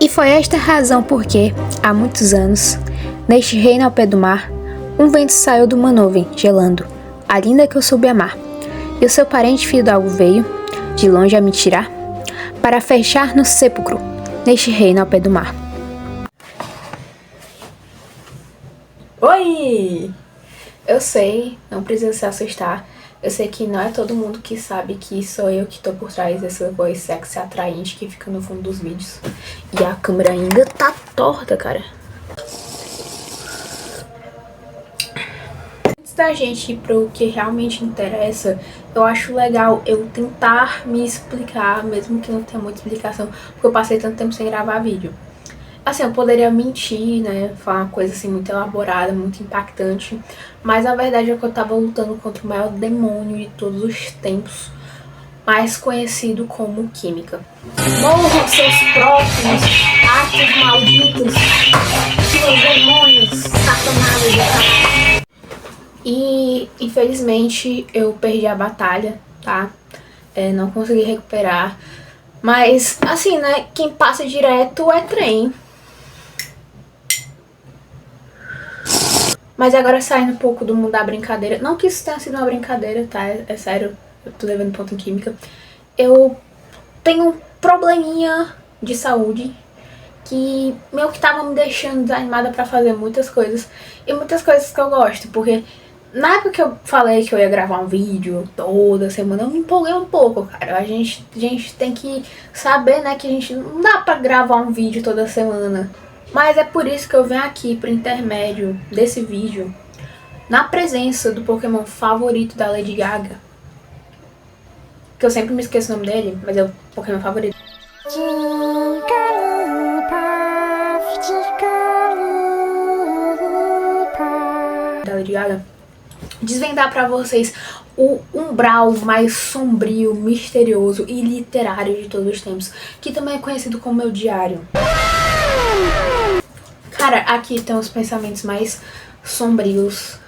foi esta a razão porque, há muitos anos, neste reino ao pé do mar, um vento saiu de uma nuvem, gelando, a linda que eu soube amar. E o seu parente filho do algo veio, de longe a me tirar, para fechar no sepulcro, neste reino ao pé do mar. Oi! Eu sei, não precisa se assustar. Eu sei que não é todo mundo que sabe que sou eu que tô por trás dessa voz sexy atraente que fica no fundo dos vídeos. E a câmera ainda tá torta, cara. Antes da gente ir pro que realmente interessa, eu acho legal eu tentar me explicar, mesmo que não tenha muita explicação, porque eu passei tanto tempo sem gravar vídeo. Assim, eu poderia mentir, né, falar uma coisa assim muito elaborada, muito impactante, mas a verdade é que eu tava lutando contra o maior demônio de todos os tempos, mais conhecido como química. Morram seus próprios atos malditos, seus demônios, satanás. E, infelizmente, eu perdi a batalha, tá? Não consegui recuperar, mas, assim, né, quem passa direto é trem. Mas agora saindo um pouco do mundo da brincadeira, não que isso tenha sido uma brincadeira, tá? É sério, eu tô levando ponto em química. Eu tenho um probleminha de saúde que meio que tava me deixando desanimada pra fazer muitas coisas. E muitas coisas que eu gosto, porque na época que eu falei que eu ia gravar um vídeo toda semana, eu me empolguei um pouco, cara. A gente tem que saber, né, que a gente não dá pra gravar um vídeo toda semana. Mas é por isso que eu venho aqui pro intermédio desse vídeo, na presença do Pokémon favorito da Lady Gaga, que eu sempre me esqueço o nome dele, mas é o Pokémon favorito da Lady Gaga, desvendar pra vocês o umbral mais sombrio, misterioso e literário de todos os tempos, que também é conhecido como meu diário. Cara, aqui estão os pensamentos mais sombrios,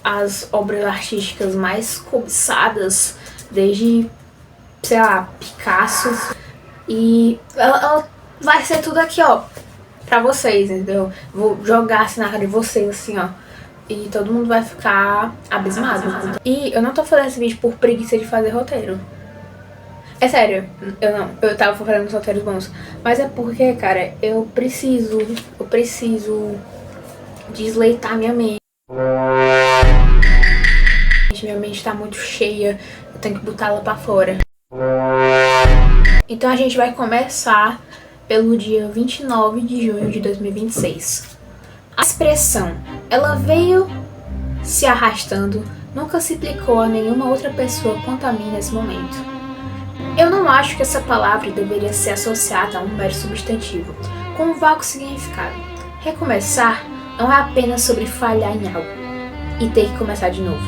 as obras artísticas mais cobiçadas, desde, sei lá, Picasso. E ela vai ser tudo aqui, ó, pra vocês, entendeu? Vou jogar assim na cara de vocês, assim, ó. E todo mundo vai ficar abismado. E eu não tô fazendo esse vídeo por preguiça de fazer roteiro. É sério, eu tava fazendo os roteiros bons. Mas é porque, cara, eu preciso desleitar minha mente. Minha mente tá muito cheia, eu tenho que botá-la pra fora. Então a gente vai começar pelo dia 29 de junho de 2026. A expressão, ela veio se arrastando, nunca se aplicou a nenhuma outra pessoa quanto a mim nesse momento. Eu não acho que essa palavra deveria ser associada a um mero substantivo, com um vago significado. Recomeçar não é apenas sobre falhar em algo e ter que começar de novo.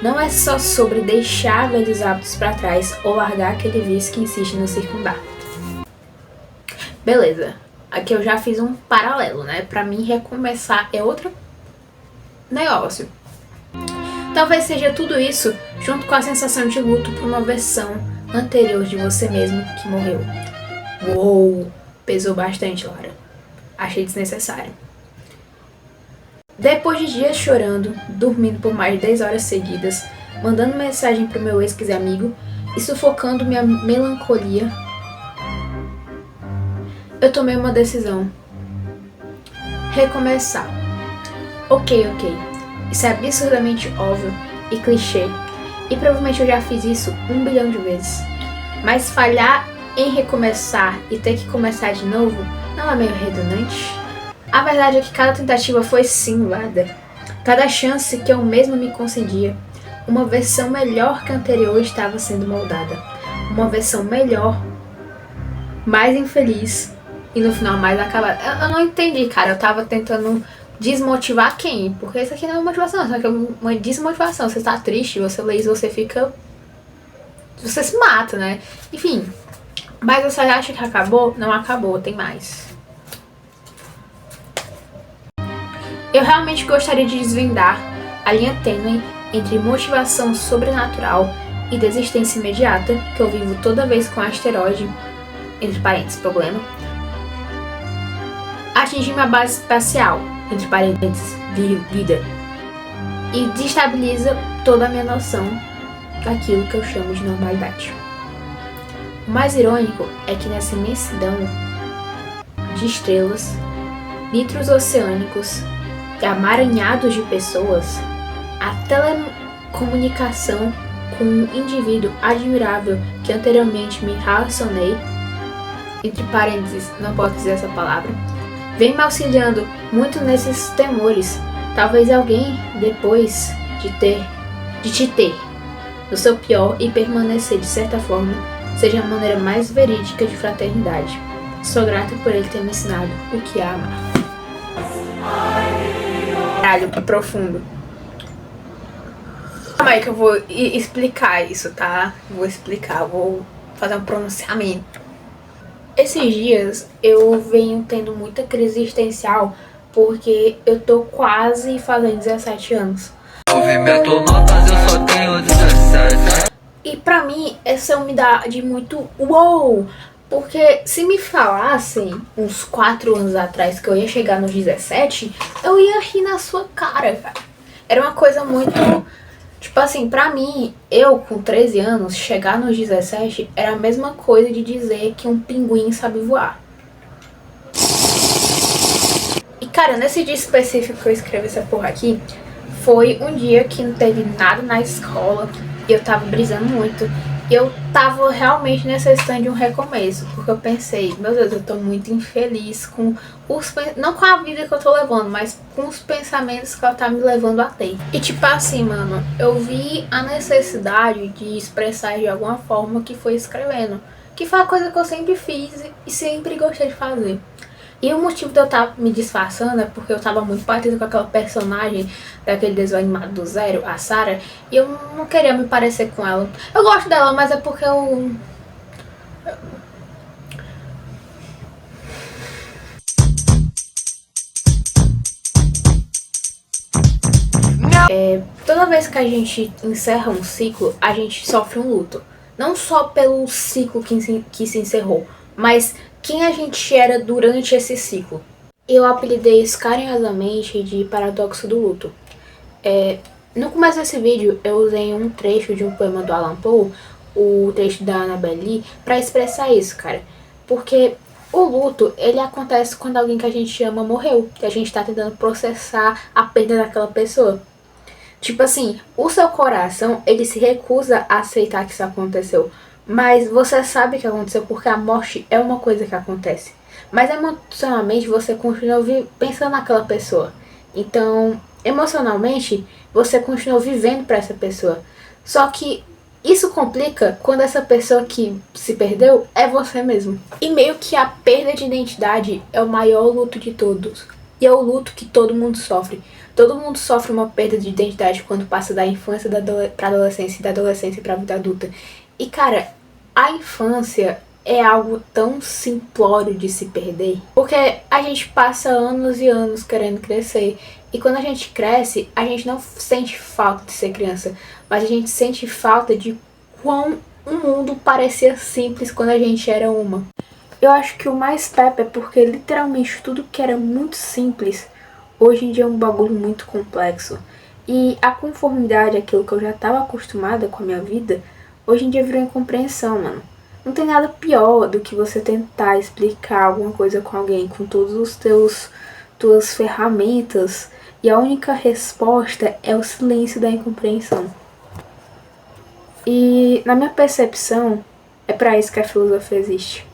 Não é só sobre deixar velhos hábitos para trás ou largar aquele vício que insiste em nos circundar. Beleza, aqui eu já fiz um paralelo, né? Pra mim, recomeçar é outro negócio. Talvez seja tudo isso, junto com a sensação de luto por uma versão anterior de você mesmo que morreu. Uou, pesou bastante, Lara. Achei desnecessário. Depois de dias chorando, dormindo por mais de 10 horas seguidas, mandando mensagem pro meu ex-amigo e sufocando minha melancolia, eu tomei uma decisão. Recomeçar. Ok. Isso é absurdamente óbvio e clichê. E provavelmente eu já fiz isso 1 bilhão de vezes. Mas falhar em recomeçar e ter que começar de novo não é meio redundante? A verdade é que cada tentativa foi simulada. Cada chance que eu mesma me concedia, uma versão melhor que a anterior estava sendo moldada. Uma versão melhor, mais infeliz e no final mais acabada. Eu não entendi, cara. Eu tava tentando desmotivar quem? Porque isso aqui não é uma motivação, isso aqui é uma desmotivação. Você tá triste, você lê isso, você fica... Você se mata, né? Enfim. Mas você acha que acabou? Não acabou, tem mais. Eu realmente gostaria de desvendar a linha tênue entre motivação sobrenatural e desistência imediata, que eu vivo toda vez com asteroide, entre parênteses, problema, atingir minha base espacial, entre parênteses, vida, e desestabiliza toda a minha noção daquilo que eu chamo de normalidade. O mais irônico é que nessa imensidão de estrelas, litros oceânicos e amaranhados de pessoas, a telecomunicação com um indivíduo admirável que anteriormente me relacionei, entre parênteses, não posso dizer essa palavra, vem me auxiliando muito nesses temores. Talvez alguém, depois de te ter no seu pior e permanecer de certa forma, seja a maneira mais verídica de fraternidade. Sou grata por ele ter me ensinado o que é amar. Caralho, que profundo. Calma aí que eu vou explicar isso, tá? Vou fazer um pronunciamento. Esses dias eu venho tendo muita crise existencial porque eu tô quase fazendo 17 anos. Movimento notas, eu só tenho 17. E pra mim essa é uma idade muito uou! Porque se me falassem uns 4 anos atrás que eu ia chegar nos 17, eu ia rir na sua cara, cara. Era uma coisa muito... Tipo assim, pra mim, eu com 13 anos, chegar nos 17 era a mesma coisa de dizer que um pinguim sabe voar. E cara, nesse dia específico que eu escrevi essa porra aqui, foi um dia que não teve nada na escola e eu tava brisando muito. E eu tava realmente necessitando de um recomeço, porque eu pensei, meu Deus, eu tô muito infeliz com não com a vida que eu tô levando, mas com os pensamentos que ela tá me levando a ter. E tipo assim, mano, eu vi a necessidade de expressar de alguma forma que foi escrevendo, que foi a coisa que eu sempre fiz e sempre gostei de fazer. E o motivo de eu estar me disfarçando é porque eu tava muito parecida com aquela personagem daquele desenho animado do Zero, a Sarah, e eu não queria me parecer com ela. Eu gosto dela, mas é porque eu... Toda vez que a gente encerra um ciclo, a gente sofre um luto. Não só pelo ciclo que se encerrou, mas quem a gente era durante esse ciclo. Eu apelidei isso carinhosamente de paradoxo do luto. No começo desse vídeo eu usei um trecho de um poema do Allan Poe, o trecho da Annabel Lee, pra expressar isso, cara. Porque o luto, ele acontece quando alguém que a gente ama morreu, que a gente tá tentando processar a perda daquela pessoa. Tipo assim, o seu coração, ele se recusa a aceitar que isso aconteceu. Mas você sabe que aconteceu porque a morte é uma coisa que acontece. Mas emocionalmente você continua pensando naquela pessoa. Então, emocionalmente, você continua vivendo para essa pessoa. Só que isso complica quando essa pessoa que se perdeu é você mesmo. E meio que a perda de identidade é o maior luto de todos. E é o luto que todo mundo sofre. Todo mundo sofre uma perda de identidade quando passa da infância pra adolescência e da adolescência pra vida adulta. E cara, a infância é algo tão simplório de se perder, porque a gente passa anos e anos querendo crescer, e quando a gente cresce, a gente não sente falta de ser criança, mas a gente sente falta de quão o mundo parecia simples quando a gente era uma. Eu acho que o mais pepe é porque literalmente tudo que era muito simples, hoje em dia é um bagulho muito complexo. E a conformidade, aquilo que eu já estava acostumada com a minha vida, hoje em dia virou incompreensão, mano. Não tem nada pior do que você tentar explicar alguma coisa com alguém com todos os tuas ferramentas e a única resposta é o silêncio da incompreensão. E na minha percepção, é pra isso que a filosofia existe.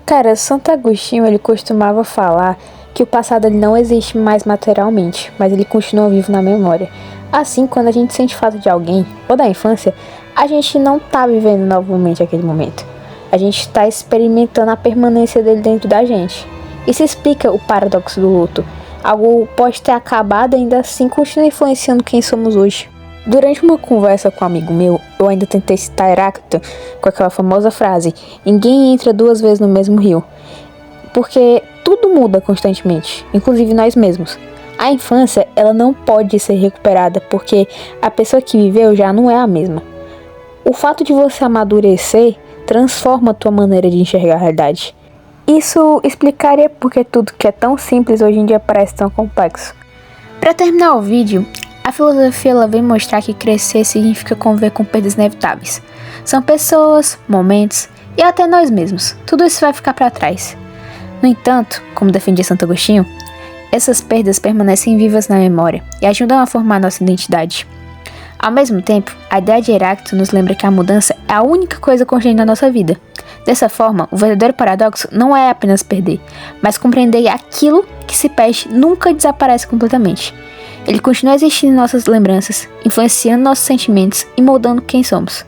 Cara, Santo Agostinho, ele costumava falar que o passado ele não existe mais materialmente, mas ele continua vivo na memória. Assim, quando a gente sente falta de alguém, ou da infância, a gente não tá vivendo novamente aquele momento. A gente tá experimentando a permanência dele dentro da gente. Isso explica o paradoxo do luto. Algo pode ter acabado e ainda assim continua influenciando quem somos hoje. Durante uma conversa com um amigo meu, eu ainda tentei citar Heráclito com aquela famosa frase: ninguém entra 2 vezes no mesmo rio. Porque tudo muda constantemente, inclusive nós mesmos. A infância, ela não pode ser recuperada porque a pessoa que viveu já não é a mesma. O fato de você amadurecer transforma a tua maneira de enxergar a realidade. Isso explicaria porque tudo que é tão simples hoje em dia parece tão complexo. Para terminar o vídeo, a filosofia ela vem mostrar que crescer significa conviver com perdas inevitáveis. São pessoas, momentos e até nós mesmos. Tudo isso vai ficar para trás. No entanto, como defendia Santo Agostinho, essas perdas permanecem vivas na memória e ajudam a formar nossa identidade. Ao mesmo tempo, a ideia de Heráclito nos lembra que a mudança é a única coisa constante na nossa vida. Dessa forma, o verdadeiro paradoxo não é apenas perder, mas compreender que aquilo que se perde nunca desaparece completamente. Ele continua existindo em nossas lembranças, influenciando nossos sentimentos e moldando quem somos.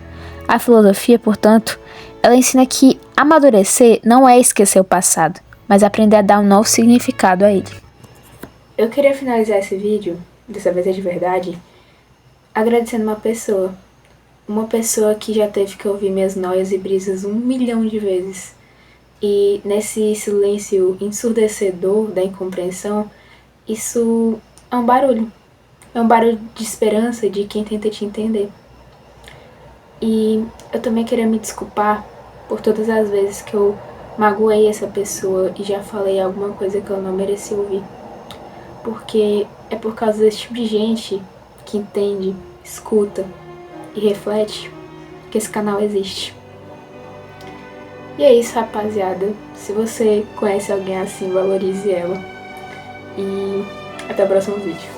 A filosofia, portanto, ela ensina que amadurecer não é esquecer o passado, mas aprender a dar um novo significado a ele. Eu queria finalizar esse vídeo, dessa vez é de verdade, agradecendo uma pessoa que já teve que ouvir minhas noias e brisas 1 milhão de vezes. E nesse silêncio ensurdecedor da incompreensão, isso é um barulho de esperança de quem tenta te entender. E eu também queria me desculpar por todas as vezes que eu magoei essa pessoa e já falei alguma coisa que eu não mereci ouvir. Porque é por causa desse tipo de gente que entende, escuta e reflete que esse canal existe. E é isso, rapaziada. Se você conhece alguém assim, valorize ela. E até o próximo vídeo.